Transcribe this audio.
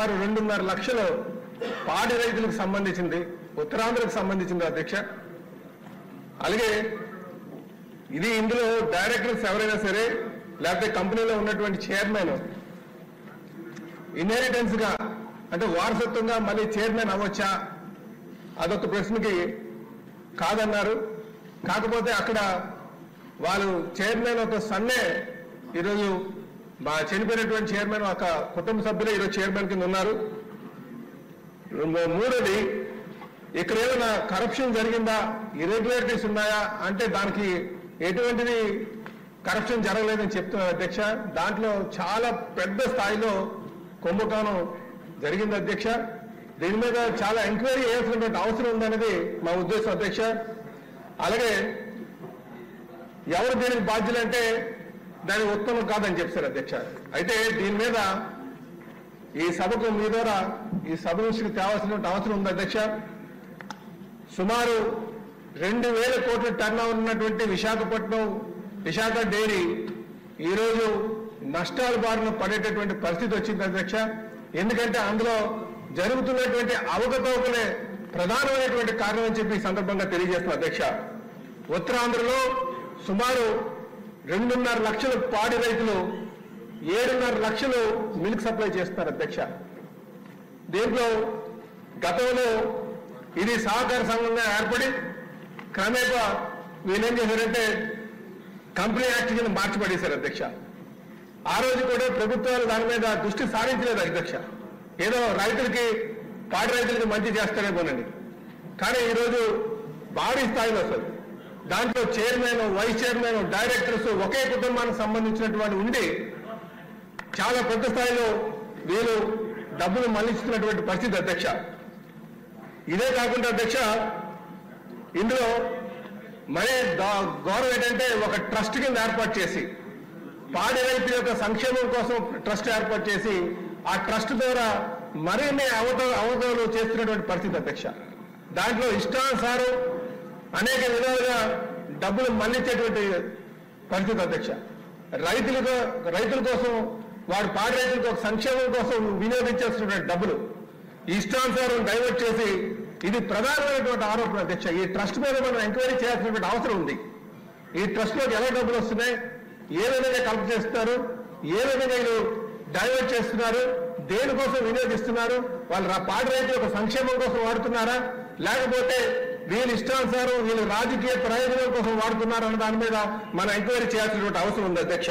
సుమారు 2.5 లక్షలు పాడి రైతులకు సంబంధించింది, ఉత్తరాంధ్రకు సంబంధించింది అధ్యక్ష. అలాగే ఇందులో డైరెక్టర్స్ ఎవరైనా సరే లేకపోతే కంపెనీలో ఉన్నటువంటి చైర్మన్ ఇన్హెరిటెన్స్ గా అంటే వారసత్వంగా మళ్ళీ చైర్మన్ అవ్వచ్చా, అదొక ప్రశ్నకి కాదన్నారు. కాకపోతే అక్కడ వాళ్ళు చైర్మన్ ఒక సన్నే ఈరోజు చనిపోయినటువంటి చైర్మన్ ఒక కుటుంబ సభ్యులు ఈరోజు చైర్మన్ కింద ఉన్నారు. మూడోది, ఇక్కడ ఏమైనా కరప్షన్ జరిగిందా, ఇర్రెగ్యులారిటీస్ ఉన్నాయా అంటే దానికి ఎటువంటిది కరప్షన్ జరగలేదని చెప్తున్నారు అధ్యక్ష. దాంట్లో చాలా పెద్ద స్థాయిలో కుంభకోణం జరిగింది అధ్యక్ష. దీని మీద చాలా ఎంక్వైరీ చేయాల్సినటువంటి అవసరం ఉందనేది మా ఉద్దేశం అధ్యక్ష. అలాగే ఎవరు దీనికి బాధ్యులంటే దాని ఉత్తమం కాదని చెప్తారు అధ్యక్ష. అయితే దీని మీద ఈ సభకు మీ ద్వారా ఈ సభ నుంచి తేవాల్సినటువంటి అవసరం ఉంది అధ్యక్ష. సుమారు 2,000 కోట్ల టర్నోవర్ ఉన్నటువంటి విశాఖ డైరీ ఈరోజు నష్టాల బారిన పడేటటువంటి పరిస్థితి వచ్చింది అధ్యక్ష. ఎందుకంటే అందులో జరుగుతున్నటువంటి అవకతవకలే ప్రధానమైనటువంటి కారణం అని చెప్పి ఈ సందర్భంగా తెలియజేస్తున్నా అధ్యక్ష. ఉత్తరాంధ్రలో సుమారు 2.5 లక్షల పాడి రైతులు 7.5 లక్షలు మిల్క్ సప్లై చేస్తున్నారు అధ్యక్ష. దీంట్లో గతంలో ఇది సహకార సంఘంగా ఏర్పడి క్రమేపా వీళ్ళేం చేశారంటే కంపెనీ యాక్ట్ కింద మార్చిపడేశారు అధ్యక్ష. ఆ రోజు కూడా ప్రభుత్వాలు దాని మీద దృష్టి సారించలేదు అధ్యక్ష. ఏదో పాడి రైతులకి మంచి చేస్తారేమోనండి. కానీ ఈరోజు భారీ స్థాయిలో వస్తుంది. దాంట్లో చైర్మన్, వైస్ చైర్మన్, డైరెక్టర్స్ ఒకే కుటుంబానికి సంబంధించినటువంటి ఉండి చాలా పెద్ద స్థాయిలో వీళ్ళు డబ్బులు మళ్లిస్తున్నటువంటి పరిస్థితి అధ్యక్ష. ఇదే కాకుండా అధ్యక్ష, ఇందులో మరీ గౌరవం ఏంటంటే ఒక ట్రస్ట్ కింద ఏర్పాటు చేసి పాడి రైతు యొక్క సంక్షేమం కోసం ట్రస్ట్ ఏర్పాటు చేసి ఆ ట్రస్ట్ ద్వారా మరిన్ని అవతలు చేస్తున్నటువంటి పరిస్థితి అధ్యక్ష. దాంట్లో ఇష్టానుసారం అనేక విధాలుగా డబ్బులు మళ్లించేటువంటి పరిస్థితి అధ్యక్ష. రైతుల కోసం పాడి రైతులకు ఒక సంక్షేమం కోసం వినియోగించాల్సినటువంటి డబ్బులు ఇష్టానుసారం డైవర్ట్ చేసి ఇది ప్రధానమైనటువంటి ఆరోపణ అధ్యక్ష. ఈ ట్రస్ట్ మీద మనం ఎంక్వైరీ చేయాల్సినటువంటి అవసరం ఉంది. ఈ ట్రస్ట్ లోకి ఎలా డబ్బులు వస్తున్నాయి, ఏ విధంగా కలెక్ట్ చేస్తున్నారు, ఏ విధంగా వీళ్ళు డైవర్ట్ చేస్తున్నారు, దేనికోసం వినియోగిస్తున్నారు, వాళ్ళు పాడి రైతుల యొక్క సంక్షేమం కోసం వాడుతున్నారా లేకపోతే వీళ్ళ ఇష్టానుసారం వీళ్ళు రాజకీయ ప్రయోజనాల కోసం వాడుతున్నారన్న దాని మీద మనం ఎంక్వైరీ చేయాల్సినటువంటి అవసరం ఉంది అధ్యక్ష.